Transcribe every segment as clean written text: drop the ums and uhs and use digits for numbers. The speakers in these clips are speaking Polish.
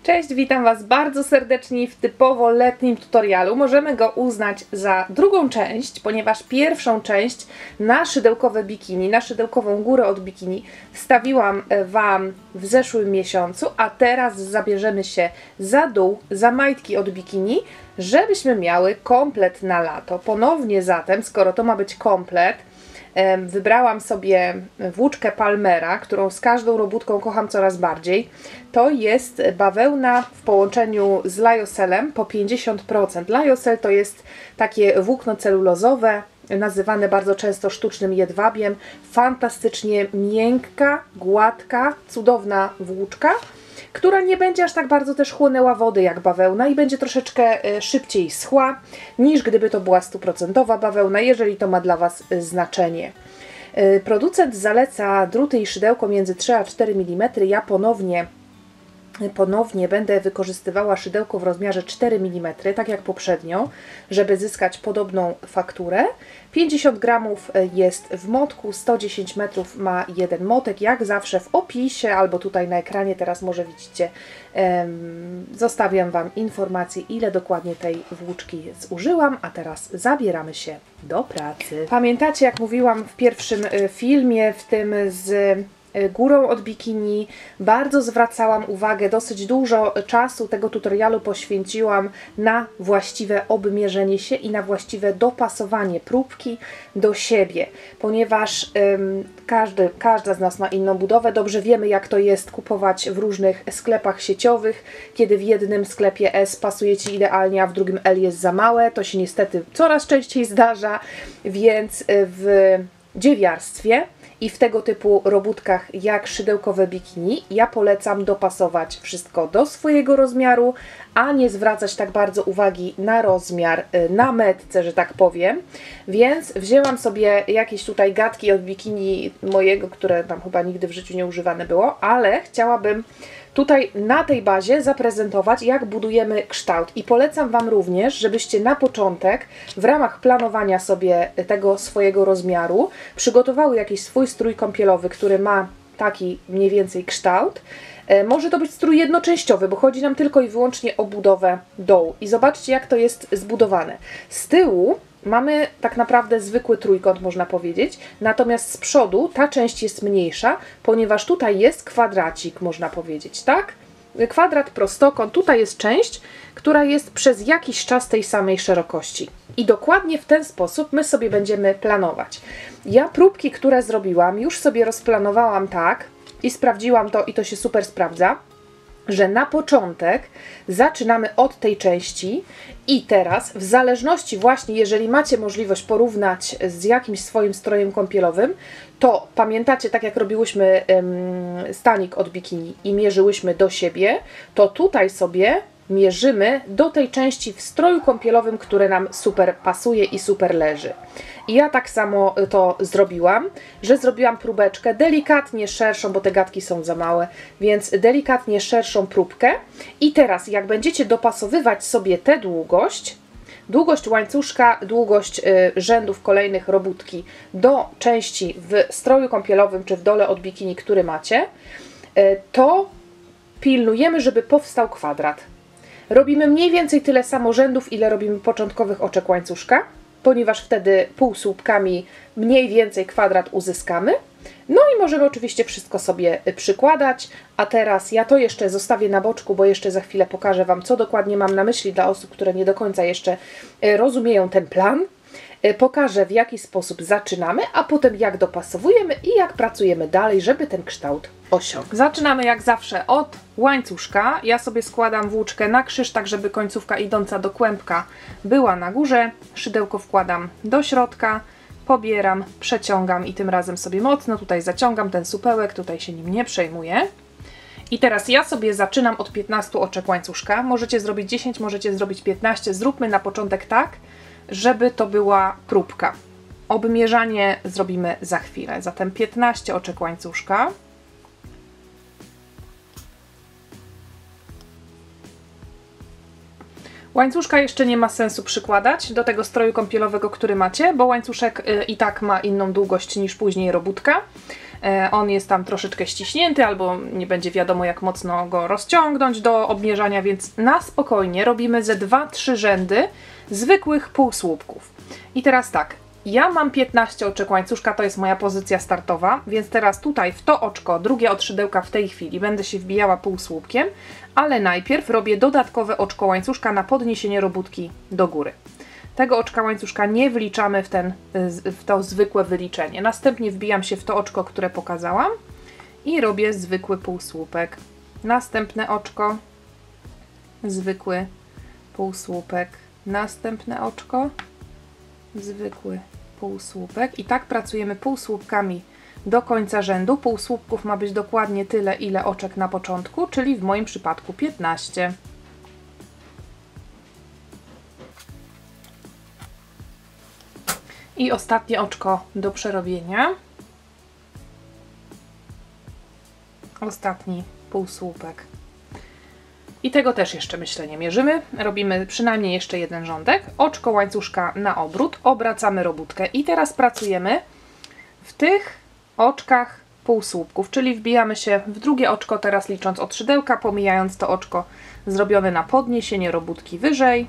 Cześć, witam Was bardzo serdecznie w typowo letnim tutorialu. Możemy go uznać za drugą część, ponieważ pierwszą część na szydełkowe bikini, na szydełkową górę od bikini wstawiłam Wam w zeszłym miesiącu, a teraz zabierzemy się za dół, za majtki od bikini, żebyśmy miały komplet na lato. Ponownie zatem, skoro to ma być komplet, wybrałam sobie włóczkę Palmera, którą z każdą robótką kocham coraz bardziej. To jest bawełna w połączeniu z Lyoselem po 50%. Lyocell to jest takie włókno celulozowe, nazywane bardzo często sztucznym jedwabiem. Fantastycznie miękka, gładka, cudowna włóczka, która nie będzie aż tak bardzo też chłonęła wody jak bawełna i będzie troszeczkę szybciej schła, niż gdyby to była 100% bawełna, jeżeli to ma dla Was znaczenie. Producent zaleca druty i szydełko między 3 a 4 mm. Ja ponownie będę wykorzystywała szydełko w rozmiarze 4 mm, tak jak poprzednio, żeby zyskać podobną fakturę. 50 gramów jest w motku, 110 metrów ma jeden motek. Jak zawsze w opisie albo tutaj na ekranie, teraz może widzicie, zostawiam Wam informację, ile dokładnie tej włóczki zużyłam, a teraz zabieramy się do pracy. Pamiętacie, jak mówiłam w pierwszym filmie, w tym z górą od bikini, bardzo zwracałam uwagę, dosyć dużo czasu tego tutorialu poświęciłam na właściwe obmierzenie się i na właściwe dopasowanie próbki do siebie, ponieważ każda z nas ma inną budowę. Dobrze wiemy, jak to jest kupować w różnych sklepach sieciowych, kiedy w jednym sklepie S pasuje Ci idealnie, a w drugim L jest za małe. To się niestety coraz częściej zdarza, więc w dziewiarstwie i w tego typu robótkach jak szydełkowe bikini ja polecam dopasować wszystko do swojego rozmiaru, a nie zwracać tak bardzo uwagi na rozmiar na metce, że tak powiem. Więc wzięłam sobie jakieś tutaj gadki od bikini mojego, które tam chyba nigdy w życiu nie używane było, ale chciałabym tutaj na tej bazie zaprezentować, jak budujemy kształt. I polecam Wam również, żebyście na początek w ramach planowania sobie tego swojego rozmiaru przygotowały jakiś swój strój kąpielowy, który ma taki mniej więcej kształt. Może to być strój jednoczęściowy, bo chodzi nam tylko i wyłącznie o budowę dołu. I zobaczcie, jak to jest zbudowane. Z tyłu mamy tak naprawdę zwykły trójkąt, można powiedzieć, natomiast z przodu ta część jest mniejsza, ponieważ tutaj jest kwadracik, można powiedzieć, tak? Kwadrat, prostokąt, tutaj jest część, która jest przez jakiś czas tej samej szerokości. I dokładnie w ten sposób my sobie będziemy planować. Ja próbki, które zrobiłam, już sobie rozplanowałam tak i sprawdziłam to i to się super sprawdza, że na początek zaczynamy od tej części i teraz w zależności właśnie, jeżeli macie możliwość porównać z jakimś swoim strojem kąpielowym, to pamiętacie, tak jak robiłyśmy stanik od bikini i mierzyłyśmy do siebie, to tutaj sobie mierzymy do tej części w stroju kąpielowym, który nam super pasuje i super leży. I ja tak samo to zrobiłam, że zrobiłam próbeczkę delikatnie szerszą, bo te gadki są za małe, więc delikatnie szerszą próbkę. I teraz jak będziecie dopasowywać sobie tę długość łańcuszka, długość rzędów kolejnych robótki do części w stroju kąpielowym czy w dole od bikini, który macie, to pilnujemy, żeby powstał kwadrat. Robimy mniej więcej tyle samo rzędów, ile robimy początkowych oczek łańcuszka, ponieważ wtedy półsłupkami mniej więcej kwadrat uzyskamy. No i możemy oczywiście wszystko sobie przykładać, a teraz ja to jeszcze zostawię na boczku, bo jeszcze za chwilę pokażę Wam, co dokładnie mam na myśli dla osób, które nie do końca jeszcze rozumieją ten plan. Pokażę, w jaki sposób zaczynamy, a potem jak dopasowujemy i jak pracujemy dalej, żeby ten kształt osiągnąć. Zaczynamy jak zawsze od łańcuszka. Ja sobie składam włóczkę na krzyż, tak żeby końcówka idąca do kłębka była na górze. Szydełko wkładam do środka, pobieram, przeciągam i tym razem sobie mocno tutaj zaciągam ten supełek, tutaj się nim nie przejmuję. I teraz ja sobie zaczynam od 15 oczek łańcuszka. Możecie zrobić 10, możecie zrobić 15. Zróbmy na początek tak, żeby to była próbka. Obmierzanie zrobimy za chwilę. Zatem 15 oczek łańcuszka. Łańcuszka jeszcze nie ma sensu przykładać do tego stroju kąpielowego, który macie, bo łańcuszek i tak ma inną długość niż później robótka. on jest tam troszeczkę ściśnięty, albo nie będzie wiadomo jak mocno go rozciągnąć do obmierzania, więc na spokojnie robimy ze 2-3 rzędy zwykłych półsłupków. I teraz tak, ja mam 15 oczek łańcuszka, to jest moja pozycja startowa, więc teraz tutaj w to oczko, drugie od szydełka w tej chwili będę się wbijała półsłupkiem, ale najpierw robię dodatkowe oczko łańcuszka na podniesienie robótki do góry. Tego oczka łańcuszka nie wliczamy w to zwykłe wyliczenie. Następnie wbijam się w to oczko, które pokazałam i robię zwykły półsłupek. Następne oczko, zwykły półsłupek, następne oczko, zwykły półsłupek i tak pracujemy półsłupkami do końca rzędu. Półsłupków ma być dokładnie tyle, ile oczek na początku, czyli w moim przypadku 15. I ostatnie oczko do przerobienia. Ostatni półsłupek. I tego też jeszcze, myślę, nie mierzymy. Robimy przynajmniej jeszcze jeden rządek. Oczko łańcuszka na obrót. Obracamy robótkę. I teraz pracujemy w tych oczkach półsłupków, czyli wbijamy się w drugie oczko, teraz licząc od szydełka, pomijając to oczko zrobione na podniesienie robótki wyżej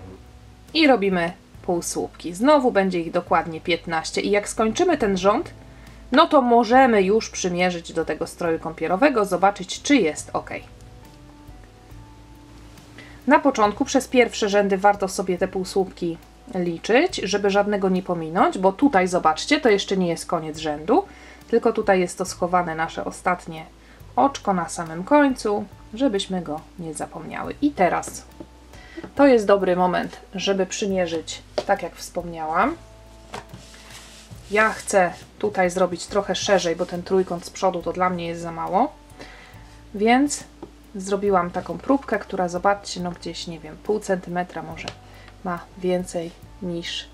i robimy półsłupki. Znowu będzie ich dokładnie 15 i jak skończymy ten rząd, no to możemy już przymierzyć do tego stroju kąpielowego, zobaczyć, czy jest ok. Na początku przez pierwsze rzędy warto sobie te półsłupki liczyć, żeby żadnego nie pominąć, bo tutaj zobaczcie, to jeszcze nie jest koniec rzędu, tylko tutaj jest to schowane nasze ostatnie oczko na samym końcu, żebyśmy go nie zapomniały. I teraz to jest dobry moment, żeby przymierzyć, tak jak wspomniałam. Ja chcę tutaj zrobić trochę szerzej, bo ten trójkąt z przodu to dla mnie jest za mało, więc zrobiłam taką próbkę, która, zobaczcie, no gdzieś, nie wiem, pół centymetra może ma więcej niż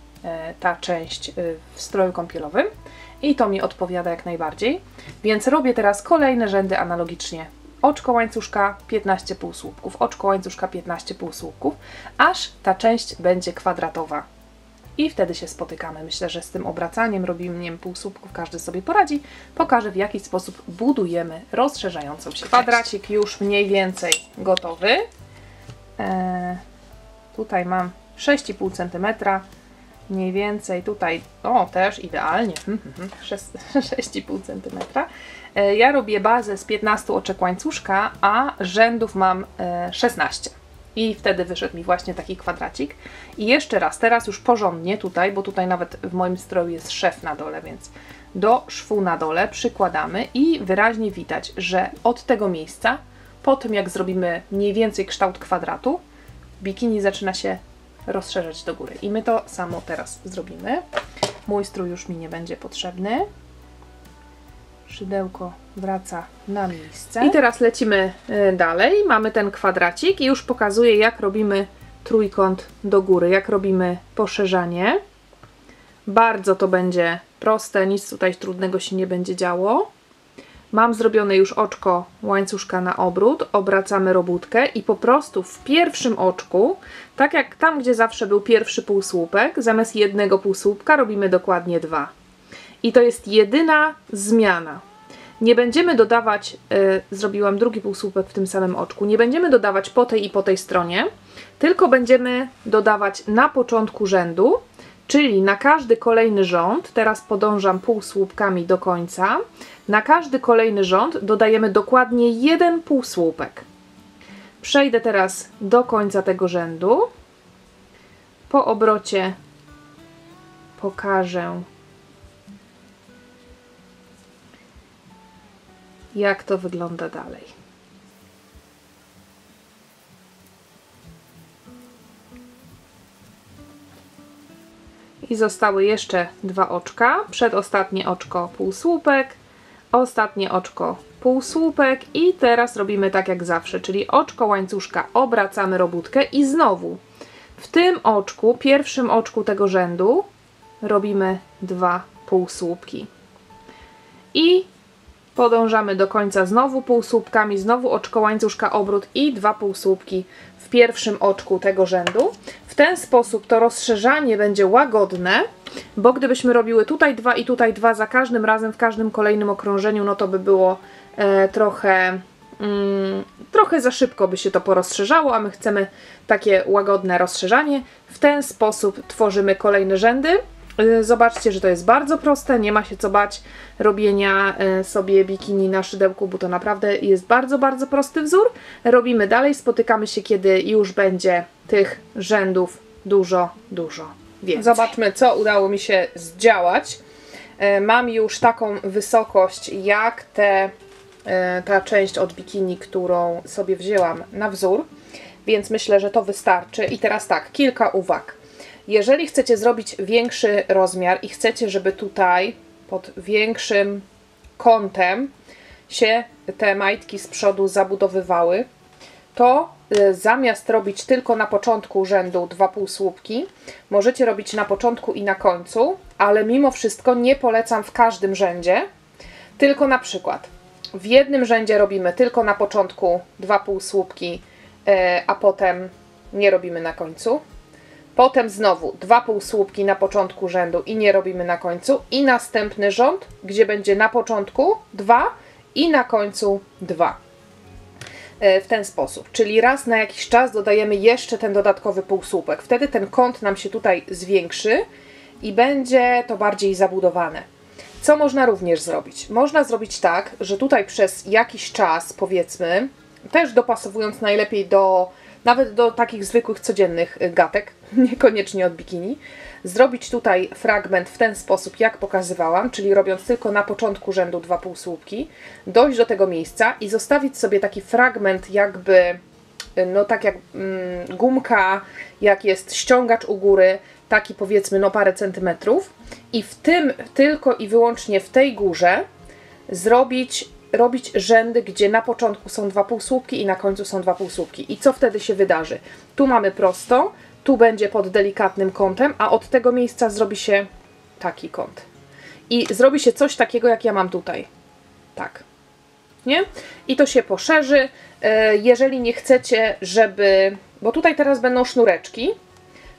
ta część w stroju kąpielowym i to mi odpowiada jak najbardziej, więc robię teraz kolejne rzędy analogicznie. Oczko łańcuszka, 15 półsłupków, oczko łańcuszka, 15 półsłupków, aż ta część będzie kwadratowa. I wtedy się spotykamy. Myślę, że z tym obracaniem, robieniem półsłupków każdy sobie poradzi. Pokażę, w jaki sposób budujemy rozszerzającą się kwadracik część. Już mniej więcej gotowy. Tutaj mam 6,5 cm. Mniej więcej tutaj, o też idealnie, 6,5 cm. Ja robię bazę z 15 oczek łańcuszka, a rzędów mam 16. I wtedy wyszedł mi właśnie taki kwadracik. I jeszcze raz, teraz już porządnie tutaj, bo tutaj nawet w moim stroju jest szef na dole, więc do szwu na dole przykładamy i wyraźnie widać, że od tego miejsca, po tym jak zrobimy mniej więcej kształt kwadratu, bikini zaczyna się rozszerzać do góry. I my to samo teraz zrobimy. Mój strój już mi nie będzie potrzebny. Szydełko wraca na miejsce. I teraz lecimy dalej. Mamy ten kwadracik i już pokazuję, jak robimy trójkąt do góry, jak robimy poszerzanie. Bardzo to będzie proste, nic tutaj trudnego się nie będzie działo. Mam zrobione już oczko łańcuszka na obrót, obracamy robótkę i po prostu w pierwszym oczku, tak jak tam, gdzie zawsze był pierwszy półsłupek, zamiast jednego półsłupka robimy dokładnie 2. I to jest jedyna zmiana. Nie będziemy dodawać, zrobiłam drugi półsłupek w tym samym oczku, nie będziemy dodawać po tej i po tej stronie, tylko będziemy dodawać na początku rzędu, czyli na każdy kolejny rząd, teraz podążam półsłupkami do końca, na każdy kolejny rząd dodajemy dokładnie jeden półsłupek. Przejdę teraz do końca tego rzędu. Po obrocie pokażę, jak to wygląda dalej. I zostały jeszcze 2 oczka. Przedostatnie oczko półsłupek, ostatnie oczko półsłupek i teraz robimy tak jak zawsze, czyli oczko łańcuszka, obracamy robótkę i znowu w tym oczku, pierwszym oczku tego rzędu robimy 2 półsłupki. I Podążamy do końca znowu półsłupkami, znowu oczko łańcuszka obrót i 2 półsłupki w pierwszym oczku tego rzędu. W ten sposób to rozszerzanie będzie łagodne, bo gdybyśmy robiły tutaj 2 i tutaj 2 za każdym razem, w każdym kolejnym okrążeniu, no to by było trochę za szybko by się to porozszerzało, a my chcemy takie łagodne rozszerzanie. W ten sposób tworzymy kolejne rzędy. Zobaczcie, że to jest bardzo proste, nie ma się co bać robienia sobie bikini na szydełku, bo to naprawdę jest bardzo, bardzo prosty wzór. Robimy dalej, spotykamy się, kiedy już będzie tych rzędów dużo, dużo więcej. Zobaczmy, co udało mi się zdziałać. Mam już taką wysokość, jak ta część od bikini, którą sobie wzięłam na wzór, więc myślę, że to wystarczy. I teraz tak, kilka uwag. Jeżeli chcecie zrobić większy rozmiar i chcecie, żeby tutaj pod większym kątem się te majtki z przodu zabudowywały, to zamiast robić tylko na początku rzędu 2 półsłupki, możecie robić na początku i na końcu, ale mimo wszystko nie polecam w każdym rzędzie, tylko na przykład w jednym rzędzie robimy tylko na początku 2 półsłupki, a potem nie robimy na końcu. Potem znowu 2 półsłupki na początku rzędu i nie robimy na końcu. I następny rząd, gdzie będzie na początku 2 i na końcu 2. W ten sposób. Czyli raz na jakiś czas dodajemy jeszcze ten dodatkowy półsłupek. Wtedy ten kąt nam się tutaj zwiększy i będzie to bardziej zabudowane. Co można również zrobić? Można zrobić tak, że tutaj przez jakiś czas, powiedzmy, też dopasowując najlepiej nawet do takich zwykłych, codziennych gatek, niekoniecznie od bikini, zrobić tutaj fragment w ten sposób, jak pokazywałam, czyli robiąc tylko na początku rzędu 2 półsłupki, dojść do tego miejsca i zostawić sobie taki fragment jakby, no tak jak gumka, jak jest ściągacz u góry, taki powiedzmy no parę centymetrów i w tym, tylko i wyłącznie w tej górze robić rzędy, gdzie na początku są 2 półsłupki i na końcu są 2 półsłupki. I co wtedy się wydarzy? Tu mamy prostą, tu będzie pod delikatnym kątem, a od tego miejsca zrobi się taki kąt. I zrobi się coś takiego, jak ja mam tutaj. Tak. Nie? I to się poszerzy. Jeżeli nie chcecie, bo tutaj teraz będą sznureczki,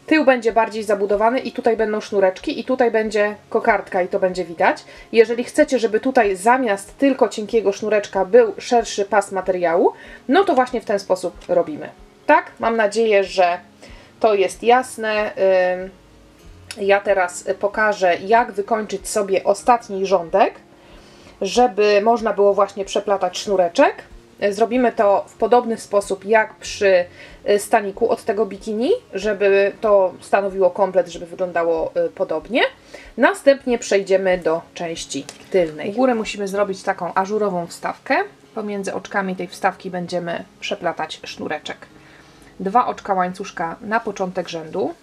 tył będzie bardziej zabudowany i tutaj będą sznureczki i tutaj będzie kokardka i to będzie widać. Jeżeli chcecie, żeby tutaj zamiast tylko cienkiego sznureczka był szerszy pas materiału, no to właśnie w ten sposób robimy. Tak? Mam nadzieję, że to jest jasne. Ja teraz pokażę, jak wykończyć sobie ostatni rządek, żeby można było właśnie przeplatać sznureczek. Zrobimy to w podobny sposób jak przy staniku od tego bikini, żeby to stanowiło komplet, żeby wyglądało podobnie. Następnie przejdziemy do części tylnej. U góry musimy zrobić taką ażurową wstawkę. Pomiędzy oczkami tej wstawki będziemy przeplatać sznureczek. 2 oczka łańcuszka na początek rzędu.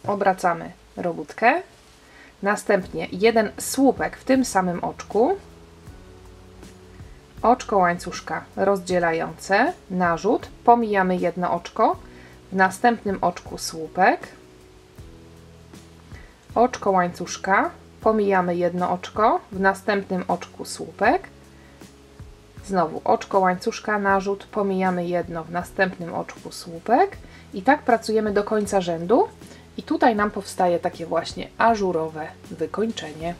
Obracamy robótkę. Następnie 1 słupek w tym samym oczku. Oczko łańcuszka rozdzielające, narzut, pomijamy jedno oczko, w następnym oczku słupek, oczko łańcuszka, pomijamy jedno oczko, w następnym oczku słupek, znowu oczko łańcuszka, narzut, pomijamy jedno, w następnym oczku słupek i tak pracujemy do końca rzędu i tutaj nam powstaje takie właśnie ażurowe wykończenie.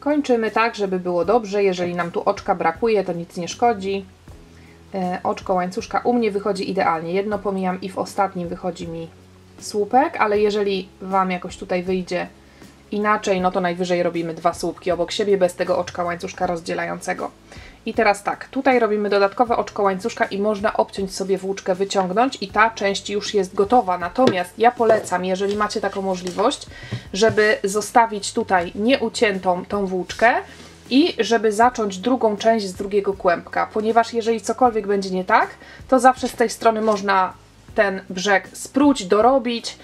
Kończymy tak, żeby było dobrze. Jeżeli nam tu oczka brakuje, to nic nie szkodzi. Oczko łańcuszka u mnie wychodzi idealnie. Jedno pomijam i w ostatnim wychodzi mi słupek, ale jeżeli Wam jakoś tutaj wyjdzie inaczej, no to najwyżej robimy 2 słupki obok siebie bez tego oczka łańcuszka rozdzielającego. I teraz tak, tutaj robimy dodatkowe oczko łańcuszka i można obciąć sobie włóczkę, wyciągnąć i ta część już jest gotowa. Natomiast ja polecam, jeżeli macie taką możliwość, żeby zostawić tutaj nieuciętą tą włóczkę i żeby zacząć drugą część z drugiego kłębka, ponieważ jeżeli cokolwiek będzie nie tak, to zawsze z tej strony można ten brzeg spróć, dorobić,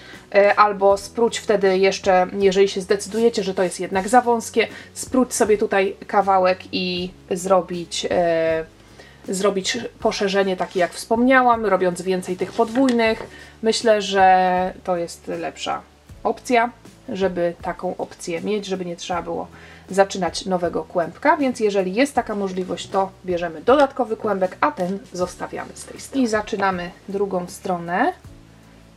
albo spróć wtedy jeszcze, jeżeli się zdecydujecie, że to jest jednak za wąskie, spróć sobie tutaj kawałek i zrobić poszerzenie takie jak wspomniałam, robiąc więcej tych podwójnych. Myślę, że to jest lepsza opcja, żeby taką opcję mieć, żeby nie trzeba było zaczynać nowego kłębka, więc jeżeli jest taka możliwość, to bierzemy dodatkowy kłębek, a ten zostawiamy z tej strony. I zaczynamy drugą stronę.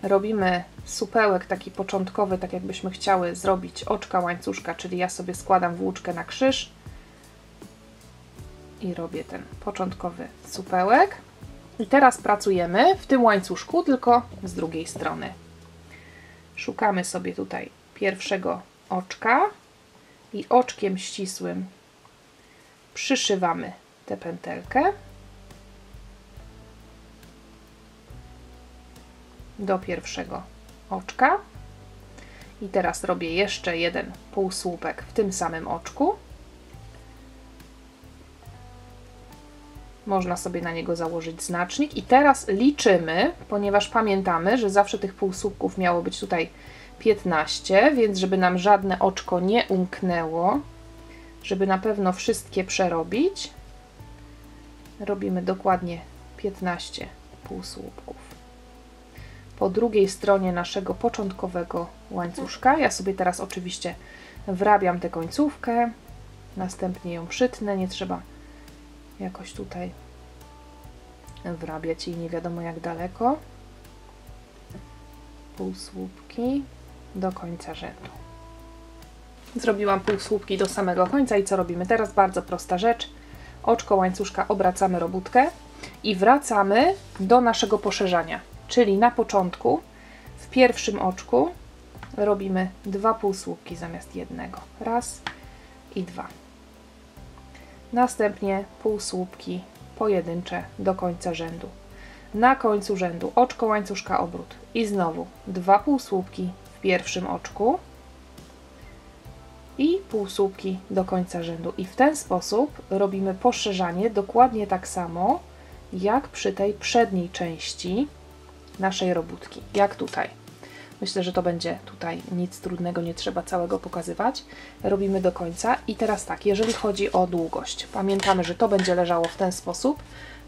Robimy supełek taki początkowy, tak jakbyśmy chciały zrobić oczka łańcuszka, czyli ja sobie składam włóczkę na krzyż i robię ten początkowy supełek. I teraz pracujemy w tym łańcuszku, tylko z drugiej strony. Szukamy sobie tutaj pierwszego oczka i oczkiem ścisłym przyszywamy tę pętelkę do pierwszego oczka. I teraz robię jeszcze jeden półsłupek w tym samym oczku. Można sobie na niego założyć znacznik i teraz liczymy, ponieważ pamiętamy, że zawsze tych półsłupków miało być tutaj 15, więc żeby nam żadne oczko nie umknęło, żeby na pewno wszystkie przerobić, robimy dokładnie 15 półsłupków. Po drugiej stronie naszego początkowego łańcuszka, ja sobie teraz oczywiście wrabiam tę końcówkę, następnie ją przytnę, nie trzeba jakoś tutaj wrabiać jej nie wiadomo jak daleko. Półsłupki do końca rzędu. Zrobiłam półsłupki do samego końca i co robimy teraz? Bardzo prosta rzecz. Oczko łańcuszka obracamy robótkę i wracamy do naszego poszerzania. Czyli na początku w pierwszym oczku robimy 2 półsłupki zamiast jednego. Raz i 2. Następnie półsłupki pojedyncze do końca rzędu. Na końcu rzędu oczko łańcuszka obrót i znowu 2 półsłupki w pierwszym oczku i półsłupki do końca rzędu. I w ten sposób robimy poszerzanie dokładnie tak samo jak przy tej przedniej części naszej robótki, jak tutaj. Myślę, że to będzie tutaj nic trudnego, nie trzeba całego pokazywać. Robimy do końca i teraz tak, jeżeli chodzi o długość, pamiętamy, że to będzie leżało w ten sposób.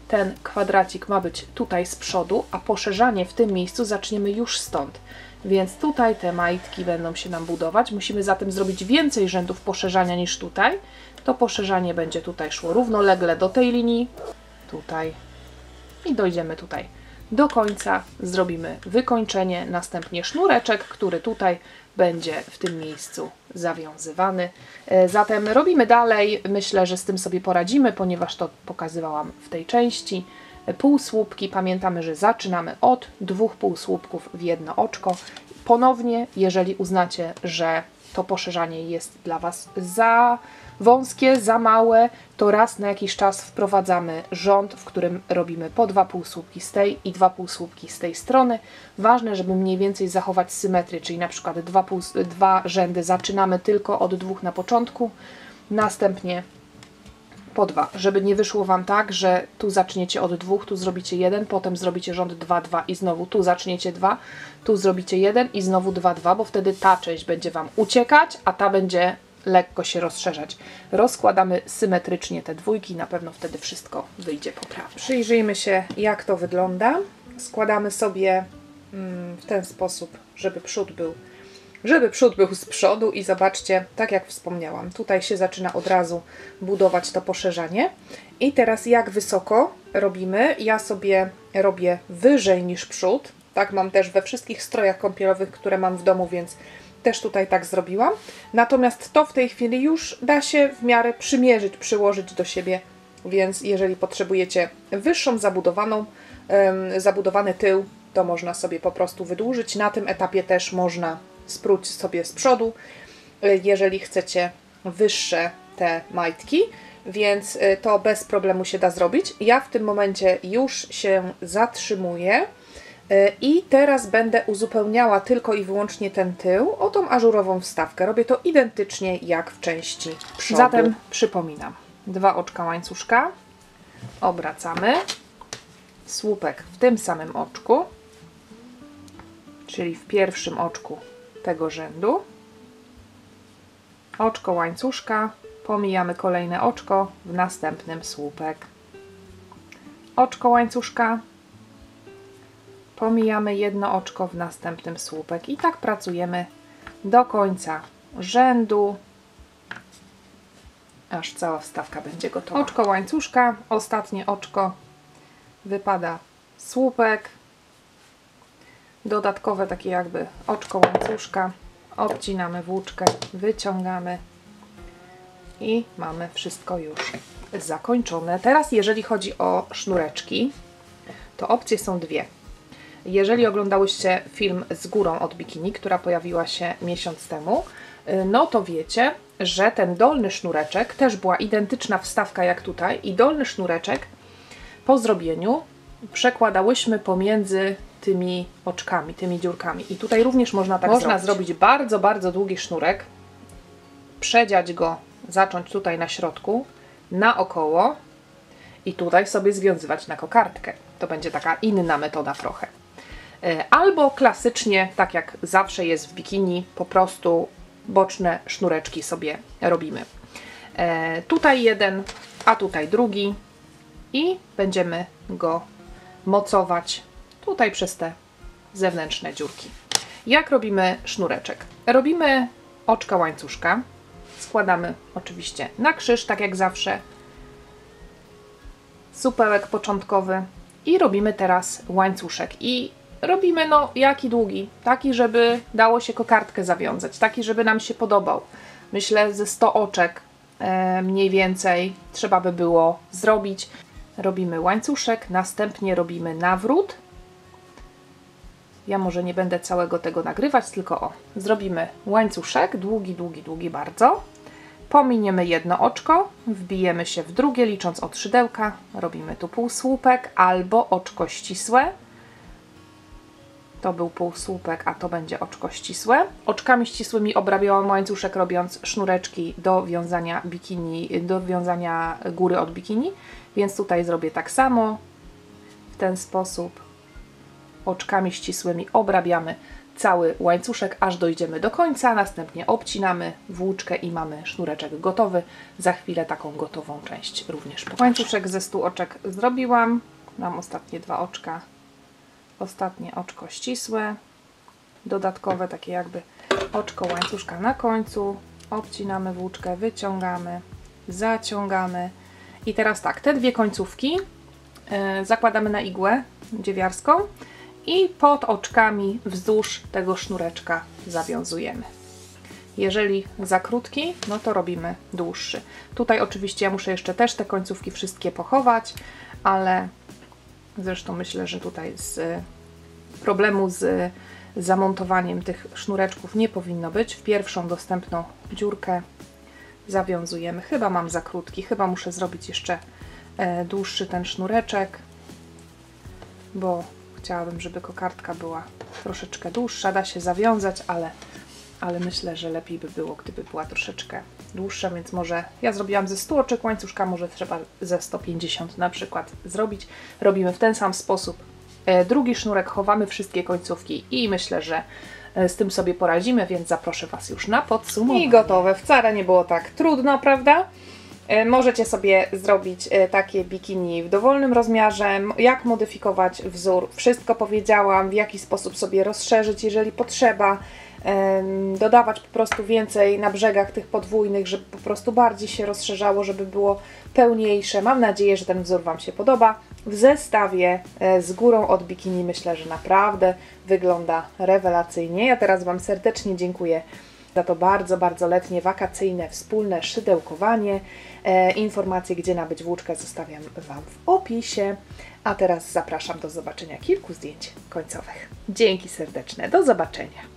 Ten kwadracik ma być tutaj z przodu, a poszerzanie w tym miejscu zaczniemy już stąd. Więc tutaj te majtki będą się nam budować. Musimy zatem zrobić więcej rzędów poszerzania niż tutaj. To poszerzanie będzie tutaj szło równolegle do tej linii, tutaj i dojdziemy tutaj do końca, zrobimy wykończenie, następnie sznureczek, który tutaj będzie w tym miejscu zawiązywany. Zatem robimy dalej, myślę, że z tym sobie poradzimy, ponieważ to pokazywałam w tej części. Półsłupki, pamiętamy, że zaczynamy od 2 półsłupków w jedno oczko. Ponownie, jeżeli uznacie, że to poszerzanie jest dla Was za wąskie, za małe, to raz na jakiś czas wprowadzamy rząd, w którym robimy po 2 półsłupki z tej i 2 półsłupki z tej strony. Ważne, żeby mniej więcej zachować symetrię, czyli na przykład 2 rzędy zaczynamy tylko od 2 na początku, następnie po 2, żeby nie wyszło Wam tak, że tu zaczniecie od 2, tu zrobicie 1, potem zrobicie rząd 2, 2 i znowu tu zaczniecie 2, tu zrobicie 1 i znowu 2, 2, bo wtedy ta część będzie Wam uciekać, a ta będzie lekko się rozszerzać. Rozkładamy symetrycznie te dwójki, na pewno wtedy wszystko wyjdzie poprawnie. Przyjrzyjmy się, jak to wygląda. Składamy sobie w ten sposób, żeby przód był z przodu i zobaczcie, tak jak wspomniałam, tutaj się zaczyna od razu budować to poszerzanie. I teraz jak wysoko robimy? Ja sobie robię wyżej niż przód. Tak mam też we wszystkich strojach kąpielowych, które mam w domu, więc też tutaj tak zrobiłam. Natomiast to w tej chwili już da się w miarę przymierzyć, przyłożyć do siebie, więc jeżeli potrzebujecie wyższą zabudowany tył, to można sobie po prostu wydłużyć. Na tym etapie też można spróć sobie z przodu, jeżeli chcecie wyższe te majtki, więc to bez problemu się da zrobić. Ja w tym momencie już się zatrzymuję i teraz będę uzupełniała tylko i wyłącznie ten tył o tą ażurową wstawkę. Robię to identycznie jak w części przodu. Zatem przypominam, 2 oczka łańcuszka, obracamy, słupek w tym samym oczku, czyli w pierwszym oczku tego rzędu, oczko łańcuszka, pomijamy kolejne oczko, w następnym słupek, oczko łańcuszka, pomijamy jedno oczko, w następnym słupek i tak pracujemy do końca rzędu. aż cała wstawka będzie gotowa. Oczko łańcuszka, ostatnie oczko, wypada słupek, dodatkowe takie jakby oczko łańcuszka, obcinamy włóczkę, wyciągamy i mamy wszystko już zakończone. Teraz jeżeli chodzi o sznureczki, to opcje są dwie. Jeżeli oglądałyście film z górą od bikini, która pojawiła się miesiąc temu, no to wiecie, że ten dolny sznureczek, też była identyczna wstawka jak tutaj i dolny sznureczek po zrobieniu przekładałyśmy pomiędzy tymi oczkami, tymi dziurkami. I tutaj również można tak zrobić. Można zrobić bardzo, bardzo długi sznurek, przedziać go, zacząć tutaj na środku, naokoło i tutaj sobie związywać na kokardkę. To będzie taka inna metoda trochę. Albo klasycznie, tak jak zawsze jest w bikini, po prostu boczne sznureczki sobie robimy. Tutaj jeden, a tutaj drugi i będziemy go mocować tutaj przez te zewnętrzne dziurki. Jak robimy sznureczek? Robimy oczka łańcuszka, składamy oczywiście na krzyż, tak jak zawsze, supełek początkowy i robimy teraz łańcuszek. I robimy no jaki długi? Taki, żeby dało się kokardkę zawiązać, taki, żeby nam się podobał. Myślę, ze 100 oczek mniej więcej trzeba by było zrobić. Robimy łańcuszek, następnie robimy nawrót. Ja może nie będę całego tego nagrywać, tylko zrobimy łańcuszek, długi, długi, długi bardzo. Pominiemy jedno oczko, wbijemy się w drugie, licząc od szydełka. Robimy tu półsłupek albo oczko ścisłe. To był półsłupek, a to będzie oczko ścisłe. Oczkami ścisłymi obrabiałam łańcuszek, robiąc sznureczki do wiązania bikini, do wiązania góry od bikini. Więc tutaj zrobię tak samo. W ten sposób oczkami ścisłymi obrabiamy cały łańcuszek, aż dojdziemy do końca. Następnie obcinamy włóczkę i mamy sznureczek gotowy. Za chwilę taką gotową część również pokażę. Łańcuszek ze 100 oczek zrobiłam. Mam ostatnie 2 oczka. Ostatnie oczko ścisłe. Dodatkowe takie jakby oczko łańcuszka na końcu. Obcinamy włóczkę, wyciągamy, zaciągamy. I teraz tak, te dwie końcówki zakładamy na igłę dziewiarską i pod oczkami wzdłuż tego sznureczka zawiązujemy. Jeżeli za krótki, no to robimy dłuższy. Tutaj oczywiście ja muszę jeszcze też te końcówki wszystkie pochować, ale zresztą myślę, że tutaj problemu z zamontowaniem tych sznureczków nie powinno być. W pierwszą dostępną dziurkę zawiązujemy. Chyba mam za krótki, chyba muszę zrobić jeszcze dłuższy ten sznureczek, bo chciałabym, żeby kokardka była troszeczkę dłuższa. Da się zawiązać, ale myślę, że lepiej by było, gdyby była troszeczkę dłuższa, więc może ja zrobiłam ze 100 oczek łańcuszka, może trzeba ze 150 na przykład zrobić. Robimy w ten sam sposób. Drugi sznurek, chowamy wszystkie końcówki i myślę, że z tym sobie poradzimy, więc zaproszę Was już na podsumowanie. I gotowe. Wcale nie było tak trudno, prawda? Możecie sobie zrobić takie bikini w dowolnym rozmiarze, jak modyfikować wzór. Wszystko powiedziałam, w jaki sposób sobie rozszerzyć, jeżeli potrzeba. Dodawać po prostu więcej na brzegach tych podwójnych, żeby po prostu bardziej się rozszerzało, żeby było pełniejsze. Mam nadzieję, że ten wzór Wam się podoba. W zestawie z górą od bikini myślę, że naprawdę wygląda rewelacyjnie. Ja teraz Wam serdecznie dziękuję za to bardzo, bardzo letnie, wakacyjne, wspólne szydełkowanie. Informacje, gdzie nabyć włóczkę, zostawiam Wam w opisie. A teraz zapraszam do zobaczenia kilku zdjęć końcowych. Dzięki serdeczne, do zobaczenia.